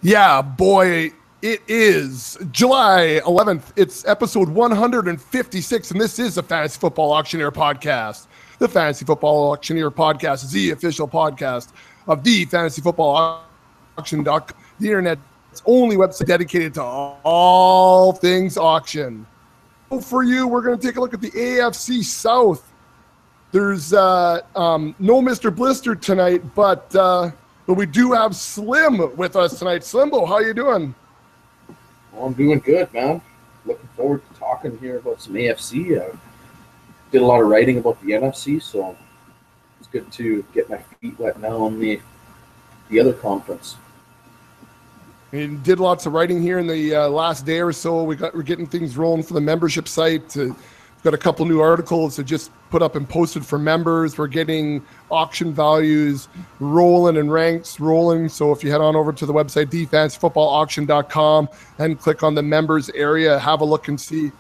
Yeah, boy, it is July 11th. It's episode 156, and this is the Fantasy Football Auctioneer podcast. The Fantasy Football Auctioneer podcast is the official podcast of the Fantasy Football Auction.com, the internet's only website dedicated to all things auction. So for you, we're going to take a look at the AFC South. There's no Mr. Blister tonight, but we do have Slim with us tonight. Slimbo, how you doing? Well, I'm doing good, man. Looking forward to talking here about some AFC. Did a lot of writing about the NFC, so it's good to get my feet wet now on the other conference. We did lots of writing here in the last day or so. We're getting things rolling for the membership site. We've got a couple new articles that just put up and posted for members. We're getting auction values rolling and ranks rolling. So if you head on over to the website, thefantasyfootballauction.com, and click on the members area, have a look and see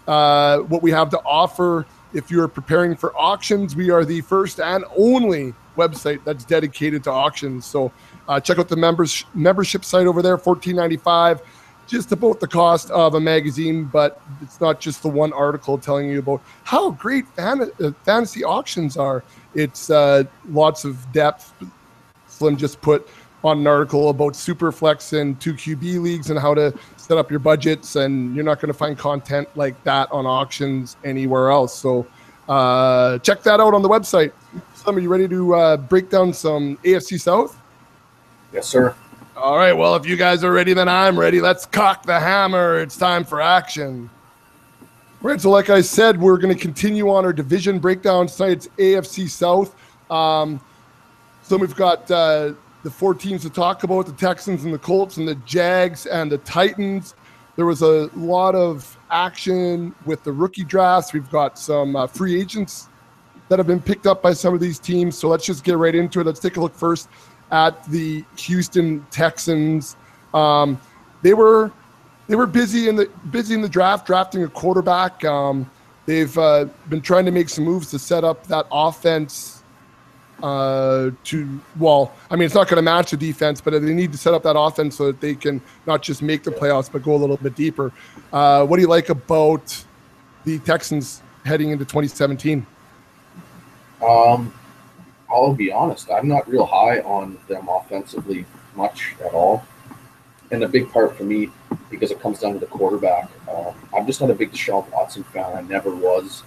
what we have to offer. If you're preparing for auctions, we are the first and only website that's dedicated to auctions. So check out the membership site over there, $14.95. Just about the cost of a magazine, but it's not just the one article telling you about how great fantasy auctions are. It's lots of depth. Slim just put on an article about Superflex and 2QB leagues and how to set up your budgets, and you're not going to find content like that on auctions anywhere else. So check that out on the website. Slim, are you ready to break down some AFC South? Yes, sir. All right, well, if you guys are ready, then I'm ready. Let's cock the hammer. It's time for action. All right, so like I said, we're going to continue on our division breakdown tonight. It's AFC South. So we've got the four teams to talk about, the Texans and the Colts and the Jags and the Titans. There was a lot of action with the rookie drafts. We've got some free agents that have been picked up by some of these teams. So let's just get right into it. Let's take a look first at the Houston Texans. They were busy in the draft, drafting a quarterback. They've been trying to make some moves to set up that offense it's not going to match the defense, but they need to set up that offense so that they can not just make the playoffs, but go a little bit deeper. What do you like about the Texans heading into 2017? I'll be honest, I'm not real high on them offensively much at all. And a big part for me, because it comes down to the quarterback. I'm just not a big Deshaun Watson fan. I never was.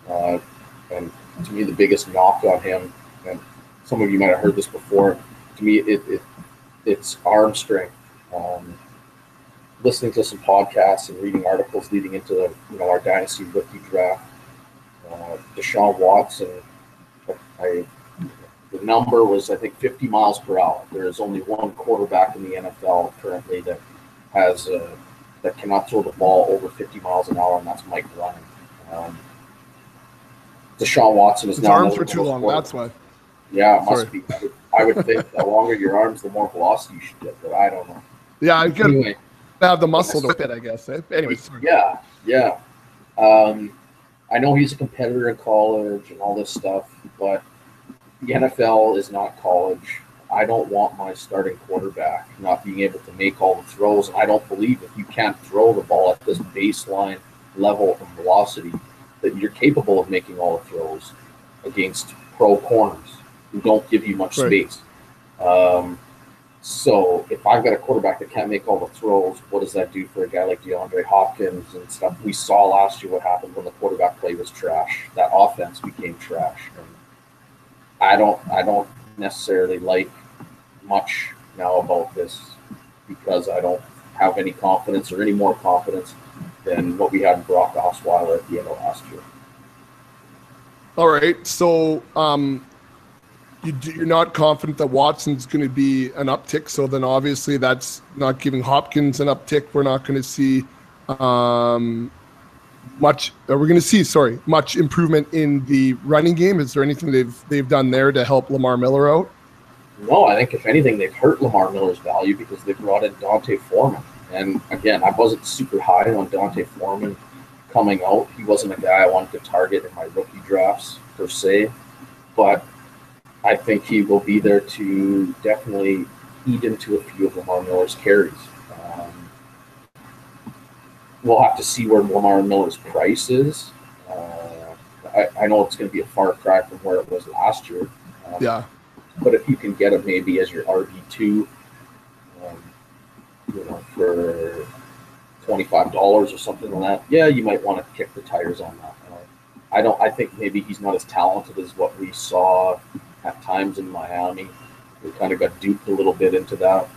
And to me, the biggest knock on him, and some of you might have heard this before, to me, it's arm strength. Listening to some podcasts and reading articles leading into our dynasty rookie draft, Deshaun Watson, the number was, I think, 50 miles per hour. There is only one quarterback in the NFL currently that has that cannot throw the ball over 50 miles an hour, and that's Mike Glennon. Deshaun Watson is his now. His arms were too long. That's why. Yeah, it must be. I would think the longer your arms, the more velocity you should get, but I don't know. Yeah, I get anyway, have the muscle to fit, I guess. Anyway, yeah. I know he's a competitor in college and all this stuff, but the NFL is not college. I don't want my starting quarterback not being able to make all the throws. And I don't believe if you can't throw the ball at this baseline level of velocity that you're capable of making all the throws against pro corners who don't give you much space. So if I've got a quarterback that can't make all the throws, what does that do for a guy like DeAndre Hopkins and stuff? We saw last year what happened when the quarterback play was trash. That offense became trash. And I don't necessarily like much now about this because I don't have any confidence or any more confidence than what we had in Brock Osweiler at the end of last year. All right, so you're not confident that Watson's going to be an uptick, so then obviously that's not giving Hopkins an uptick. We're not going to see much improvement in the running game. Is there anything they've done there to help Lamar Miller out? No, I think if anything, they've hurt Lamar Miller's value because they brought in Dante Foreman. And again, I wasn't super high on Dante Foreman coming out. He wasn't a guy I wanted to target in my rookie drafts per se, but I think he will be there to definitely eat into a few of Lamar Miller's carries. We'll have to see where Lamar Miller's price is. I know it's going to be a far cry from where it was last year. But if you can get it maybe as your RB2, for $25 or something like that, yeah, you might want to kick the tires on that. I think maybe he's not as talented as what we saw at times in Miami. We kind of got duped a little bit into that.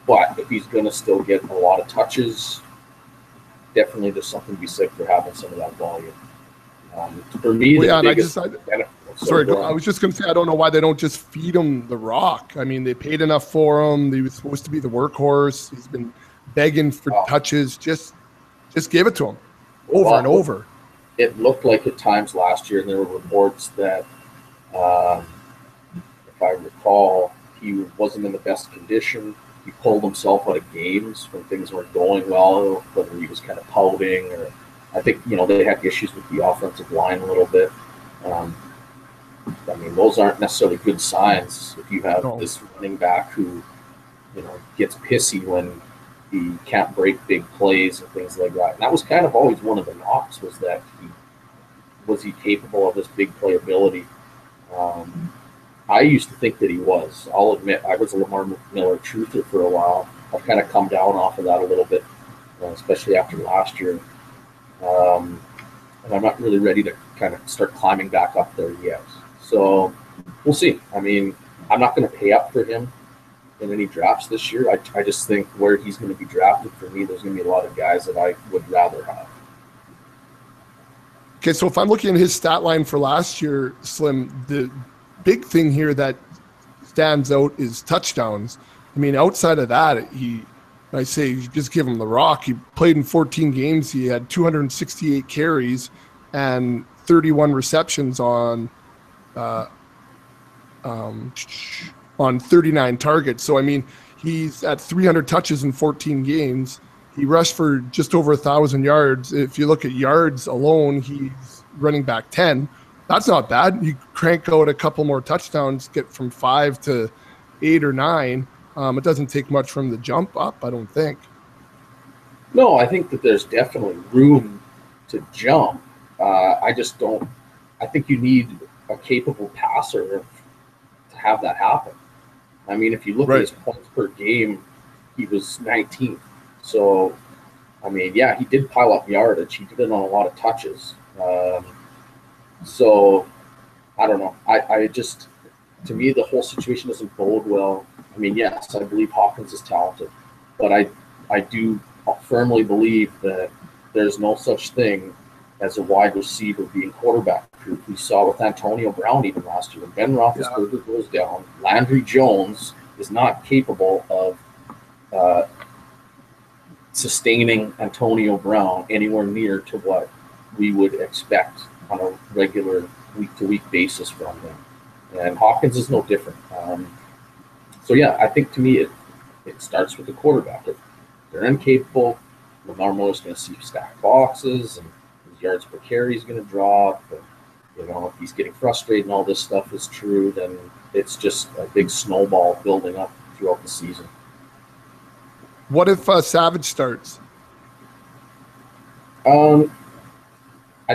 But if he's going to still get a lot of touches, definitely there's something to be said for having some of that volume. For me, I was just going to say, I don't know why they don't just feed him the rock. I mean, they paid enough for him. He was supposed to be the workhorse. He's been begging for touches. Just give it to him and over. It looked like at times last year, and there were reports that, if I recall, he wasn't in the best condition. He pulled himself out of games when things weren't going well, whether he was kind of pouting or I think, they had issues with the offensive line a little bit. Those aren't necessarily good signs if you have this running back who, gets pissy when he can't break big plays and things like that. And that was kind of always one of the knocks, was that was he capable of this big playability? I used to think that he was. I'll admit, I was a Lamar Miller truther for a while. I've kind of come down off of that a little bit, especially after last year. And I'm not really ready to kind of start climbing back up there yet. So we'll see. I'm not going to pay up for him in any drafts this year. I just think where he's going to be drafted, for me, there's going to be a lot of guys that I would rather have. Okay, so if I'm looking at his stat line for last year, Slim, the big thing here that stands out is touchdowns. Outside of that, I say you just give him the rock. He played in 14 games. He had 268 carries and 31 receptions on 39 targets. So, he's at 300 touches in 14 games. He rushed for just over 1,000 yards. If you look at yards alone, he's running back 10. That's not bad. You crank out a couple more touchdowns, get from 5 to 8 or 9. It doesn't take much from the jump up, I don't think. No, I think that there's definitely room to jump. I just don't. I think you need a capable passer to have that happen. If you look at his points per game, he was 19th. So, he did pile up yardage. He did it on a lot of touches. So, I don't know. To me, the whole situation doesn't bode well. Yes, I believe Hopkins is talented, but I do firmly believe that there's no such thing as a wide receiver being quarterback-proof. We saw with Antonio Brown even last year. When Ben Roethlisberger goes down, Landry Jones is not capable of sustaining Antonio Brown anywhere near to what we would expect on a regular week-to-week basis from him. And Hopkins is no different. I think to me it starts with the quarterback. If they're incapable, Lamar Miller's going to see stacked boxes, and his yards per carry is going to drop. And, if he's getting frustrated and all this stuff is true, then it's just a big snowball building up throughout the season. What if Savage starts? I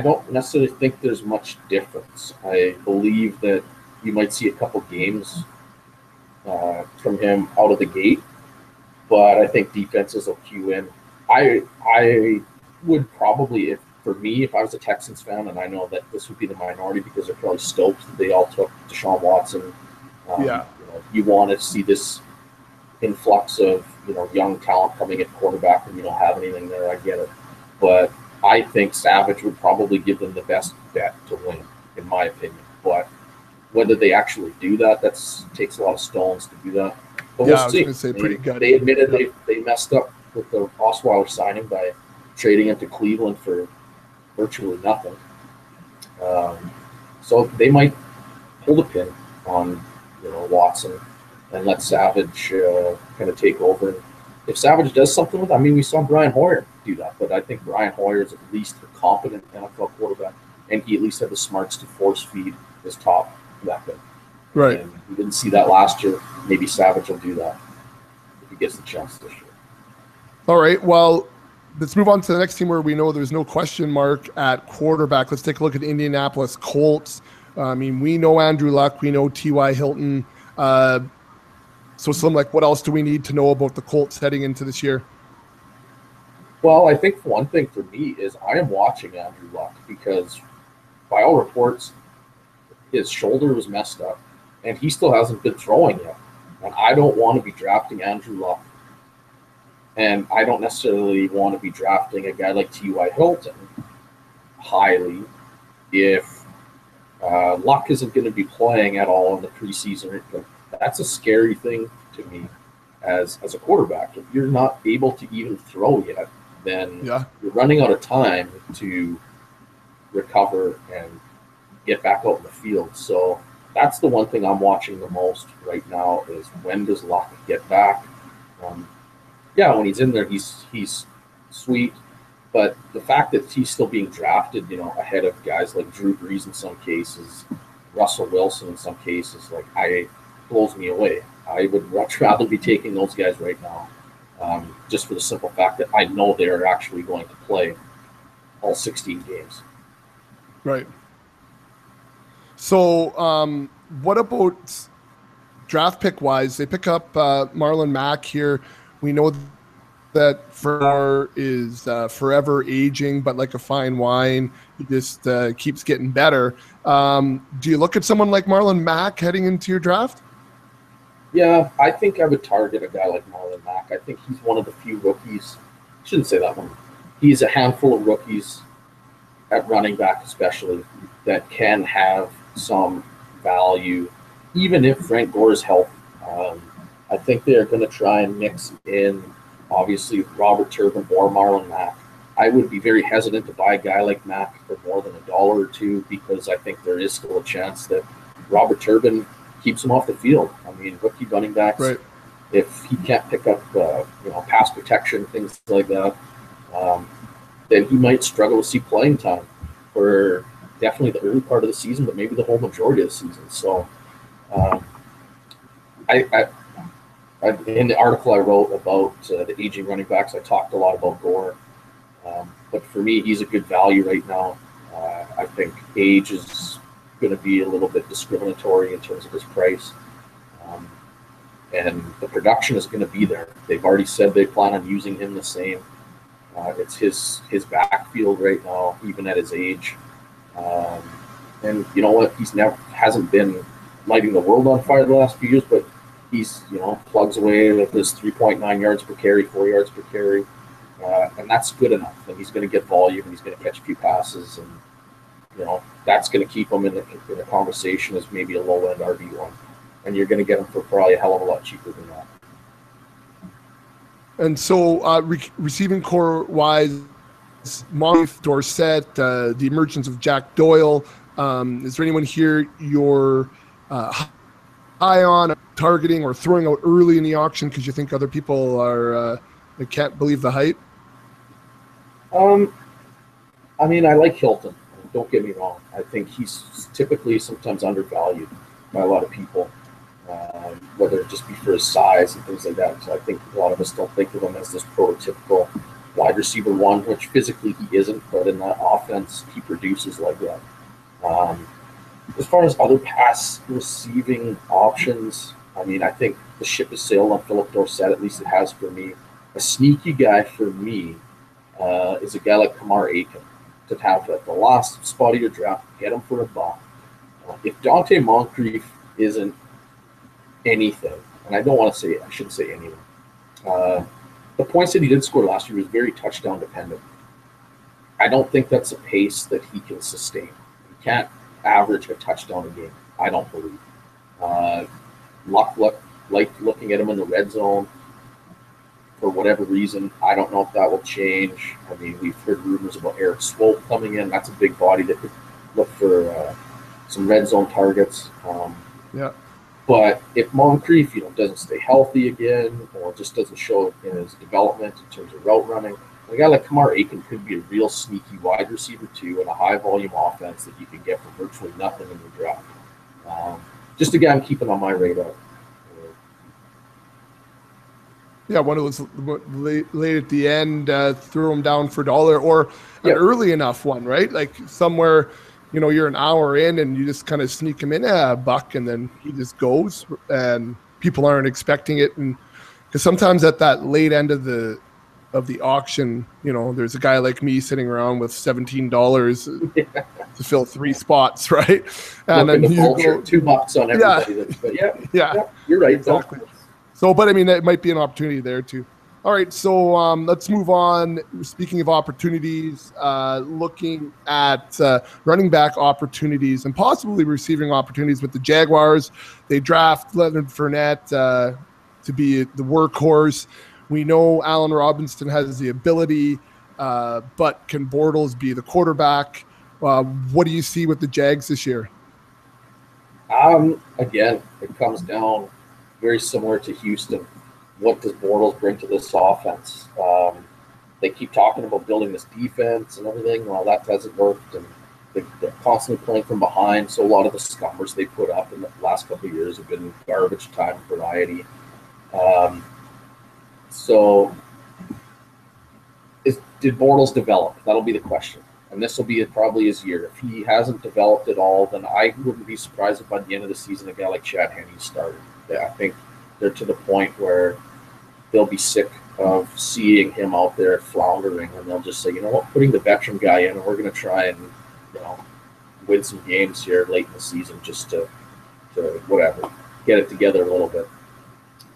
don't necessarily think there's much difference. I believe that you might see a couple games from him out of the gate, but I think defenses will cue in. I would probably, if I was a Texans fan, and I know that this would be the minority because they're probably stoked that they all took Deshaun Watson. You want to see this influx of young talent coming at quarterback, and you don't have anything there. I get it, but I think Savage would probably give them the best bet to win, in my opinion. But whether they actually do that, takes a lot of stones to do that. But we'll see. They admitted they messed up with the Osweiler signing by trading him to Cleveland for virtually nothing. So they might pull the pin on Watson and let Savage kind of take over. And if Savage does something with it, we saw Brian Hoyer do that, but I think Brian Hoyer is at least a competent NFL quarterback, and he at least had the smarts to force feed his top weapon. Right. And we didn't see that last year. Maybe Savage will do that if he gets the chance this year. All right. Well, let's move on to the next team where we know there's no question mark at quarterback. Let's take a look at the Indianapolis Colts. I mean, we know Andrew Luck. We know T.Y. Hilton. So, Slim, like, what else do we need to know about the Colts heading into this year? Well, I think one thing for me is I am watching Andrew Luck because, by all reports, his shoulder was messed up, and he still hasn't been throwing yet. And I don't want to be drafting Andrew Luck, and I don't necessarily want to be drafting a guy like T.Y. Hilton highly if Luck isn't going to be playing at all in the preseason. That's a scary thing to me as a quarterback. If you're not able to even throw yet, then you're running out of time to recover and get back out in the field. So that's the one thing I'm watching the most right now is when does Luck get back? When he's in there, he's sweet. But the fact that he's still being drafted, ahead of guys like Drew Brees in some cases, Russell Wilson in some cases, blows me away. I would much rather be taking those guys right now, just for the simple fact that I know they are actually going to play all 16 games. Right. So, what about draft pick wise? They pick up Marlon Mack here. We know that Furr is forever aging, but like a fine wine, he just keeps getting better. Do you look at someone like Marlon Mack heading into your draft? Yeah, I think I would target a guy like Marlon Mack. I think he's one of the few rookies. I shouldn't say that one. He's a handful of rookies at running back especially that can have some value, even if Frank Gore is healthy. I think they're going to try and mix in, obviously, Robert Turbin or Marlon Mack. I would be very hesitant to buy a guy like Mack for more than $1 or $2 because I think there is still a chance that Robert Turbin keeps him off the field. I mean, rookie running backs, right. If he can't pick up, pass protection, things like that, then he might struggle to see playing time for definitely the early part of the season, but maybe the whole majority of the season. So, in the article I wrote about the aging running backs, I talked a lot about Gore. But for me, he's a good value right now. I think age is going to be a little bit discriminatory in terms of his price. And the production is going to be there. They've already said they plan on using him the same. It's his backfield right now, even at his age. And you know what? Hasn't been lighting the world on fire the last few years, but he's, plugs away with his 3.9 yards per carry, 4 yards per carry. And that's good enough. And he's going to get volume, and he's going to catch a few passes. And, that's going to keep him in the conversation as maybe a low-end RB1. And you're going to get him for probably a hell of a lot cheaper than that. And so receiving core-wise, Monty Dorsett, the emergence of Jack Doyle. Is there anyone here you're high on, targeting, or throwing out early in the auction because you think other people are they can't believe the hype? I mean, I like Hilton. Don't get me wrong. I think he's typically sometimes undervalued by a lot of people, whether it just be for his size and things like that. So I think a lot of us don't think of him as this prototypical wide receiver one, which physically he isn't, but in that offense, he produces like that. As far as other pass receiving options, I mean, I think the ship has sailed on Philip Dorsett, at least it has for me. A sneaky guy for me is a guy like Kamar Aiken, to have at the last spot of your draft, get him for $1. If Dante Moncrief isn't anything, and I shouldn't say anything, the points that he did score last year was very touchdown dependent. I don't think that's a pace that he can sustain. He can't average a touchdown a game, I don't believe. Luck like looking at him in the red zone for whatever reason. I don't know if that will change. I mean, we've heard rumors about Eric Swope coming in. That's a big body that could look for some red zone targets. Yeah. But if Moncrief, doesn't stay healthy again, or just doesn't show it in his development in terms of route running, a guy like Kamar Aiken could be a real sneaky wide receiver too, in a high volume offense that you can get for virtually nothing in your draft. just a guy I'm keeping on my radar. Yeah, one of those late at the end, threw him down for $1, or an early enough one, right? Like somewhere, you're an hour in and you just kind of sneak him in a buck, and then he just goes, and people aren't expecting it. And because sometimes at that late end of the auction, there's a guy like me sitting around with $17 to fill 3 spots, right? And then you go $2 on everybody. But yeah, you're right. Exactly. So, but I mean, it might be an opportunity there too. All right, so let's move on. Speaking of opportunities, looking at running back opportunities and possibly receiving opportunities with the Jaguars. They draft Leonard Fournette to be the workhorse. We know Allen Robinson has the ability, but can Bortles be the quarterback? What do you see with the Jags this year? Again, it comes down very similar to Houston. What does Bortles bring to this offense? They keep talking about building this defense and everything. Well, that hasn't worked, and they're constantly playing from behind. So a lot of the scummers they put up in the last couple of years have been garbage time variety. So did Bortles develop? That'll be the question. And this will be probably his year. If he hasn't developed at all, then I wouldn't be surprised if by the end of the season a guy like Chad Henne started. I think they're to the point where they'll be sick of seeing him out there floundering, and they'll just say, you know what, putting the veteran guy in, and we're going to try and win some games here late in the season just to whatever, get it together a little bit.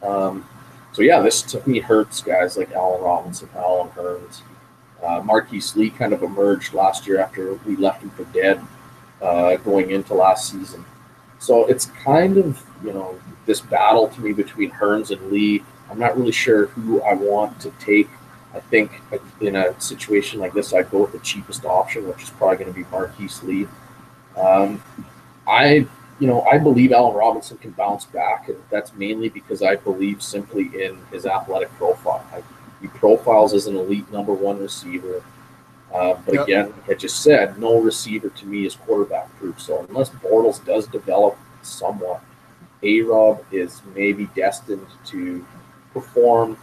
So yeah, this to me hurts guys like Allen Robinson, Allen Hurns. Marquise Lee kind of emerged last year after we left him for dead going into last season. So it's kind of, this battle to me between Hurns and Lee. I'm not really sure who I want to take. I think in a situation like this, I'd go with the cheapest option, which is probably going to be Marquise Lee. I believe Allen Robinson can bounce back, and that's mainly because I believe simply in his athletic profile. He profiles as an elite number 1 receiver. But again, like I just said, no receiver to me is quarterback proof. So unless Bortles does develop somewhat, A-Rob is maybe destined to perform,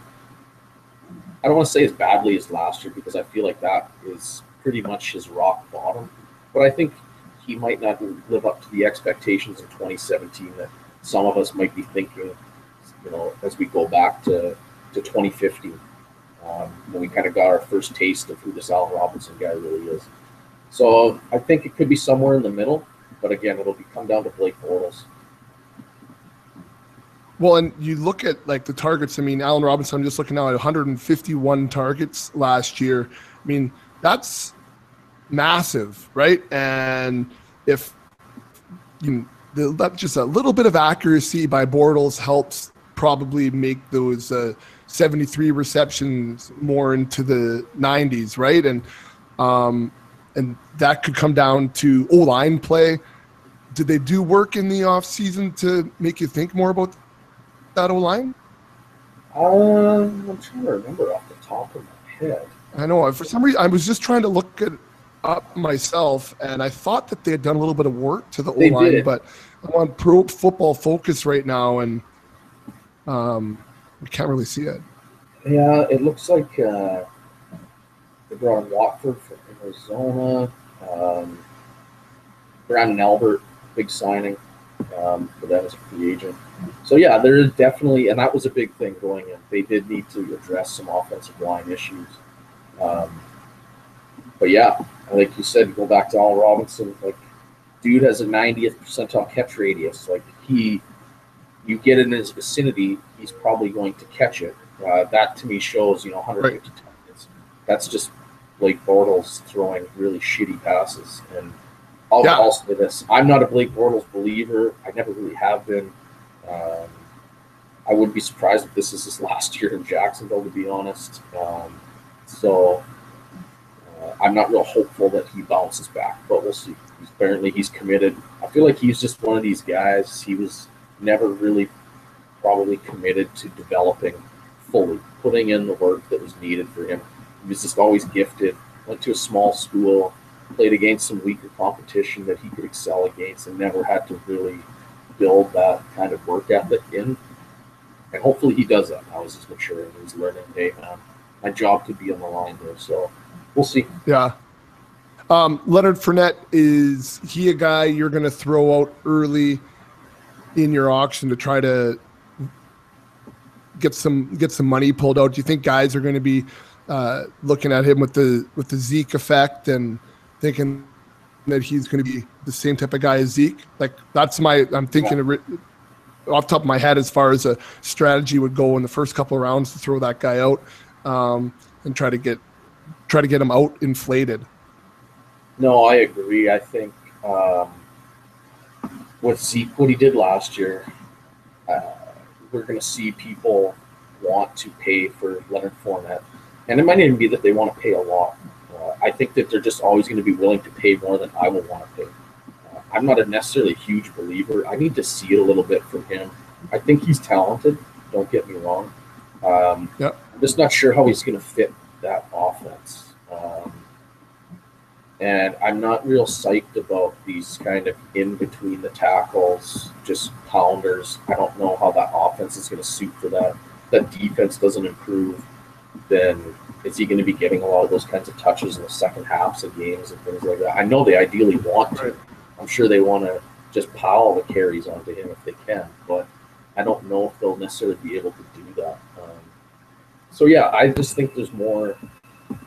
I don't want to say as badly as last year, because I feel like that is pretty much his rock bottom. But I think he might not live up to the expectations in 2017 that some of us might be thinking, as we go back to 2015. When we kind of got our first taste of who this Allen Robinson guy really is. So I think it could be somewhere in the middle, but again, it'll come down to Blake Bortles. Well, and you look at like the targets. I mean, Allen Robinson, I'm just looking now at 151 targets last year. I mean, that's massive, right? And if just a little bit of accuracy by Bortles helps probably make those 73 receptions more into the 90s, right? And that could come down to O-line play. Did they do work in the offseason to make you think more about that O-line? I'm trying to remember off the top of my head. I know. For some reason, I was just trying to look it up myself, and I thought that they had done a little bit of work to the O-line, but I'm on Pro Football Focus right now, and we can't really see it. Yeah, it looks like they brought in Watford from Arizona. Brandon Albert, big signing for them as a free agent. So yeah, there is definitely, and that was a big thing going in. They did need to address some offensive line issues. But yeah, like you said, go back to Allen Robinson. Like, dude has a 90th percentile catch radius. Like you get in his vicinity, he's probably going to catch it. That to me shows, 150 targets. That's just Blake Bortles throwing really shitty passes. And I'll say this: I'm not a Blake Bortles believer. I never really have been. I wouldn't be surprised if this is his last year in Jacksonville, to be honest. I'm not real hopeful that he bounces back, but we'll see. Apparently he's committed. I feel like he's just one of these guys. He was never really probably committed to developing fully, putting in the work that was needed for him. He was just always gifted, went to a small school, played against some weaker competition that he could excel against, and never had to really build that kind of work ethic in. And hopefully he does that now as he's maturing and he's learning, hey, man, my job could be on the line here. So we'll see. Yeah. Leonard Fournette, is he a guy you're going to throw out early in your auction to try to get some money pulled out? Do you think guys are going to be looking at him with the Zeke effect and thinking that he's going to be the same type of guy as Zeke? Like I'm thinking off the top of my head as far as a strategy would go in the first couple of rounds to throw that guy out and try to get him out inflated. No, I agree. I think with Zeke, what he did last year, we're going to see people want to pay for Leonard Fournette. And it might even be that they want to pay a lot. I think that they're just always going to be willing to pay more than I will want to pay. I'm not a necessarily huge believer. I need to see it a little bit from him. I think he's talented. Don't get me wrong. I'm just not sure how he's going to fit that offense. And I'm not real psyched about these kind of in between the tackles, just pounders. I don't know how that offense is going to suit for that. If that defense doesn't improve, then is he going to be getting a lot of those kinds of touches in the second halves of games and things like that? I know they ideally want to. I'm sure they want to just pile the carries onto him if they can, but I don't know if they'll necessarily be able to do that. So yeah, I just think there's more,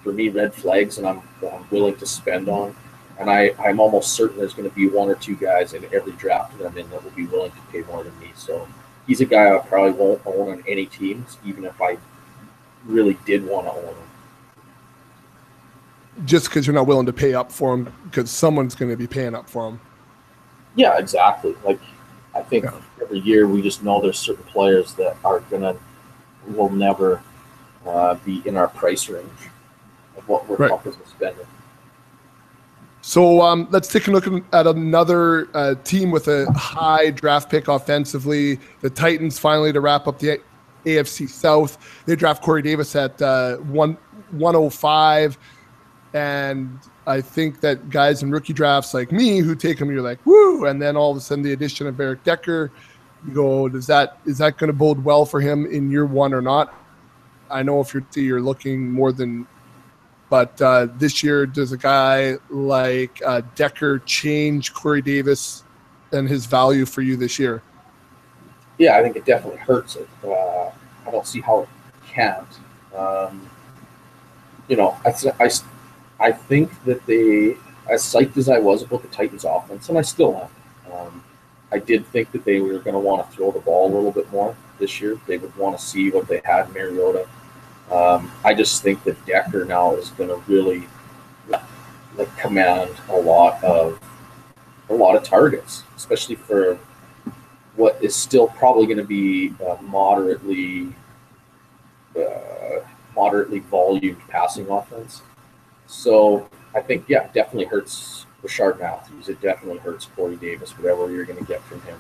for me, red flags, and I'm willing to spend on. And I'm almost certain there's going to be one or two guys in every draft that I'm in that will be willing to pay more than me. So he's a guy I probably won't own on any teams, even if I really did want to own him. Just because you're not willing to pay up for him, because someone's going to be paying up for him. Yeah, exactly. Like, I think every year we just know there's certain players that will never be in our price range of what we're comfortable spending. So let's take a look at another team with a high draft pick offensively. The Titans finally to wrap up the AFC South. They draft Corey Davis at 105. And I think that guys in rookie drafts like me who take him, you're like, woo! And then all of a sudden the addition of Eric Decker, you go, is that going to bode well for him in year one or not? I know if you're looking more than, but this year, does a guy like Decker change Corey Davis and his value for you this year? Yeah, I think it definitely hurts it. I don't see how it can't. I think that as psyched as I was about the Titans offense, and I still am, I did think that they were going to want to throw the ball a little bit more this year. They would want to see what they had in Mariota. I just think that Decker now is going to really command a lot of targets, especially for what is still probably going to be moderately volumed passing offense. So I think, it definitely hurts Rashard Matthews. It definitely hurts Corey Davis, whatever you're going to get from him.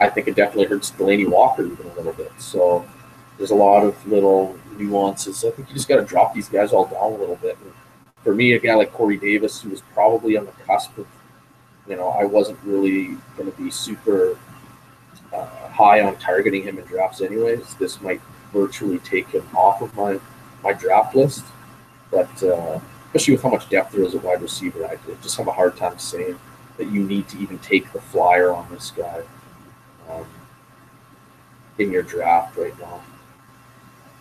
I think it definitely hurts Delaney Walker even a little bit. So there's a lot of little nuances. I think you just got to drop these guys all down a little bit. And for me, a guy like Corey Davis, who was probably on the cusp of, I wasn't really going to be super high on targeting him in drafts anyways. This might virtually take him off of my draft list. But especially with how much depth there is at wide receiver, I just have a hard time saying that you need to even take the flyer on this guy in your draft right now.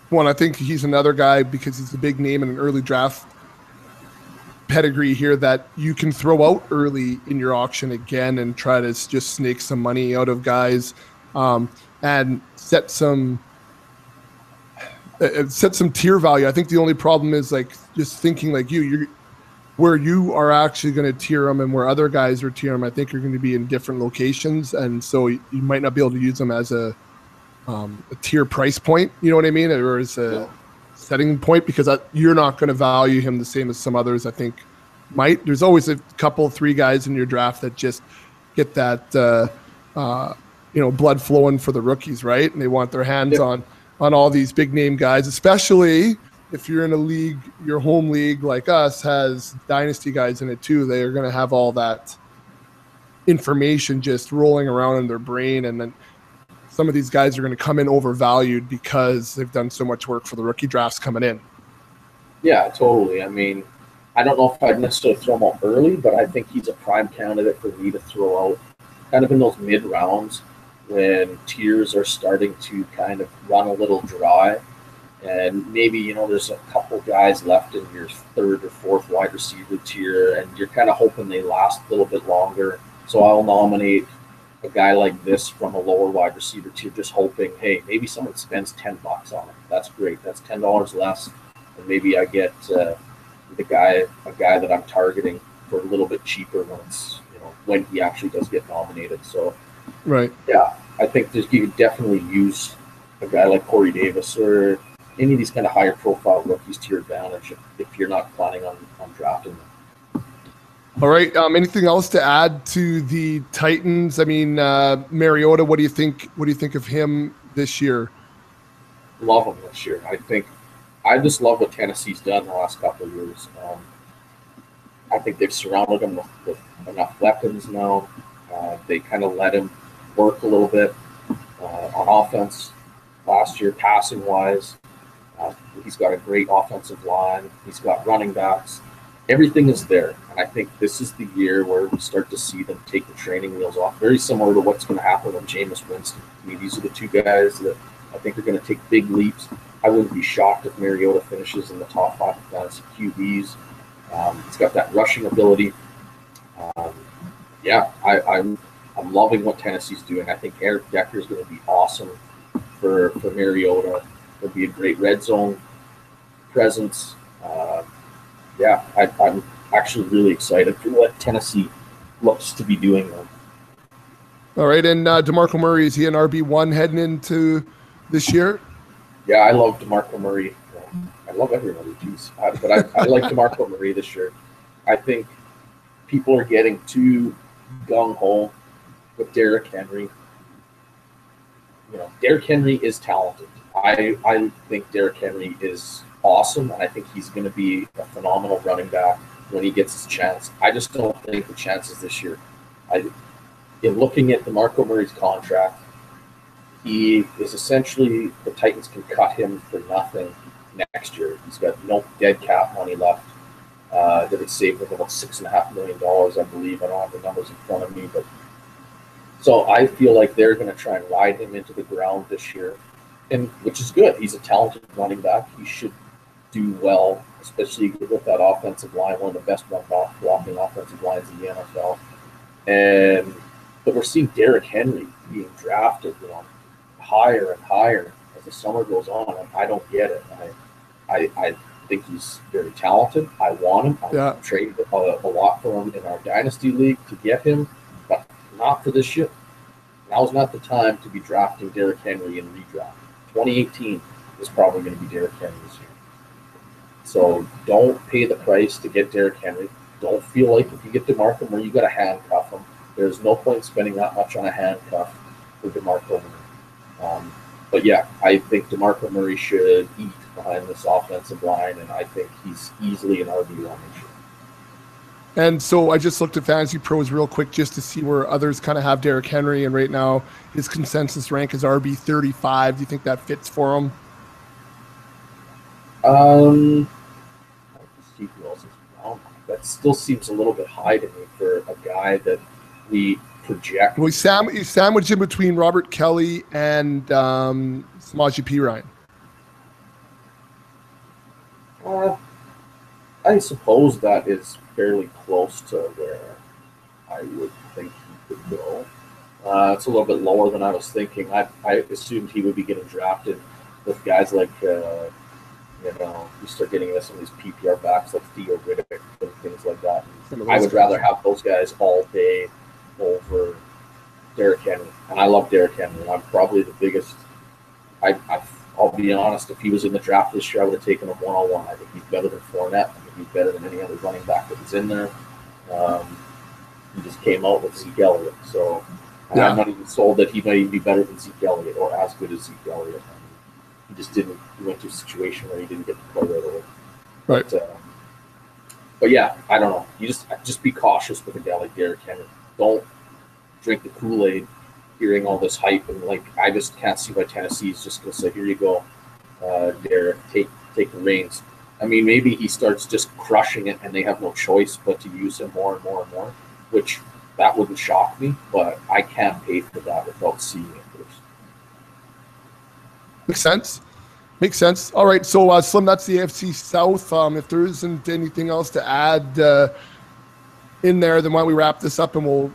One, I think he's another guy because he's a big name in an early draft pedigree here that you can throw out early in your auction again and try to just snake some money out of guys and set some tier value. I think the only problem is just thinking like you're where you are actually going to tier them and where other guys are tier them. I think you're going to be in different locations, and so you might not be able to use them as a tier price point. You know what I mean, or as a setting point, because you're not going to value him the same as some others. I think might. There's always a couple, 3 guys in your draft that just get that blood flowing for the rookies, right? And they want their hands on all these big name guys, especially if you're in a league, your home league like us has dynasty guys in it too. They are going to have all that information just rolling around in their brain, and then some of these guys are going to come in overvalued because they've done so much work for the rookie drafts coming in. Yeah, totally. I mean, I don't know if I'd necessarily throw him out early, but I think he's a prime candidate for me to throw out kind of in those mid rounds when tiers are starting to kind of run a little dry. And maybe, you know, there's a couple guys left in your third or fourth wide receiver tier, and you're kind of hoping they last a little bit longer. So I'll nominate a guy like this from a lower wide receiver tier, just hoping, hey, maybe someone spends $10 on it. That's great. That's $10 less, and maybe I get a guy that I'm targeting for a little bit cheaper when it's, you know, when he actually does get nominated. So, right, yeah, I think you could definitely use a guy like Corey Davis or any of these kind of higher profile rookies to your advantage if you're not planning on drafting them. All right. Anything else to add to the Titans? I mean, Mariota, what do you think? What do you think of him this year? Love him this year. I just love what Tennessee's done in the last couple of years. I think they've surrounded him with enough weapons now. They kind of let him work a little bit on offense last year, passing wise. He's got a great offensive line. He's got running backs. Everything is there. And I think this is the year where we start to see them take the training wheels off. Very similar to what's going to happen with Jameis Winston. I mean, these are the two guys that I think are going to take big leaps. I wouldn't be shocked if Mariota finishes in the top 5 fantasy QBs. He's got that rushing ability. I'm loving what Tennessee's doing. I think Eric Decker is going to be awesome for Mariota. He'll be a great red zone presence. I'm actually really excited for what Tennessee looks to be doing there. All right, and DeMarco Murray, is he an RB1 heading into this year? Yeah, I love DeMarco Murray. I love everybody, geez. But I like DeMarco Murray this year. I think people are getting too gung-ho with Derrick Henry. You know, Derrick Henry is talented. I think Derrick Henry is awesome, and I think he's going to be a phenomenal running back when he gets his chance. I just don't think the chances this year. In looking at DeMarco Murray's contract, he is essentially, the Titans can cut him for nothing next year. He's got no dead cap money left. That would save him about $6.5 million, I believe. I don't have the numbers in front of me, but so I feel like they're going to try and ride him into the ground this year, and which is good. He's a talented running back. He should do well, especially with that offensive line, one of the best blocking offensive lines in the NFL. But we're seeing Derrick Henry being drafted, you know, higher and higher as the summer goes on, and I don't get it. I think he's very talented. I want him. I traded a lot for him in our dynasty league to get him, but not for this year. Now's not the time to be drafting Derrick Henry in redraft. 2018 is probably going to be Derrick Henry this year. So don't pay the price to get Derrick Henry. Don't feel like if you get DeMarco Murray, you got to handcuff him. There's no point spending that much on a handcuff for DeMarco Murray. But yeah, I think DeMarco Murray should eat behind this offensive line, and I think he's easily an RB1 this year. And so I just looked at Fantasy Pros real quick just to see where others kind of have Derrick Henry, and right now his consensus rank is RB35. Do you think that fits for him? That still seems a little bit high to me for a guy that we project. Well, you sandwich in between Robert Kelly and Samaje Perine. I suppose that is fairly close to where I would think he could go. It's a little bit lower than I was thinking. I assumed he would be getting drafted with guys like, you start getting into some of these PPR backs like Theo Riddick and things like that. I would rather have those guys all day over Derrick Henry. And I love Derrick Henry. I'm probably the biggest. I'll be honest, if he was in the draft this year, I would have taken him one-on-one. I think he's better than Fournette. I think he's better than any other running back that was in there. He just came out with Zeke Elliott. So I'm not even sold that he might even be better than Zeke Elliott or as good as Zeke Elliott. He just didn't. He went to a situation where he didn't get to play right away. Right. But yeah, I don't know. You just be cautious with a guy like Derrick Henry. Don't drink the Kool-Aid, hearing all this hype, and like I just can't see why Tennessee's just going to say, "Here you go, Derek, take the reins." I mean, maybe he starts just crushing it, and they have no choice but to use him more and more and more, which that wouldn't shock me, but I can't pay for that without seeing it first. Makes sense. All right, so Slim, that's the AFC South. If there isn't anything else to add in there, then why don't we wrap this up and we'll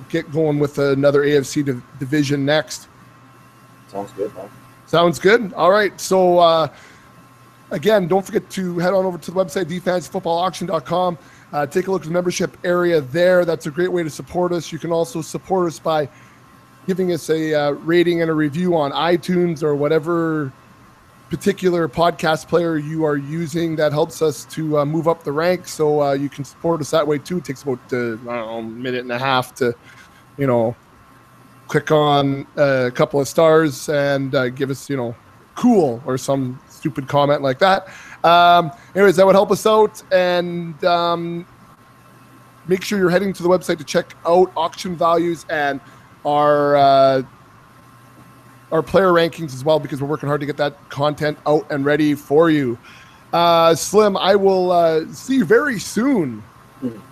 get going with another AFC division next. Sounds good, man. Sounds good. All right, so again, don't forget to head on over to the website, thefantasyfootballauction.com. Take a look at the membership area there. That's a great way to support us. You can also support us by giving us a rating and a review on iTunes or whatever particular podcast player you are using. That helps us to move up the ranks. So you can support us that way too. It takes about a minute and a half to, click on a couple of stars and give us, cool or some stupid comment like that. Anyways, that would help us out. And make sure you're heading to the website to check out auction values and our player rankings as well, because we're working hard to get that content out and ready for you. Slim, I will see you very soon,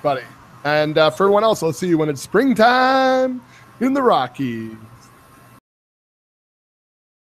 buddy. And for everyone else, I'll see you when it's springtime in the Rockies.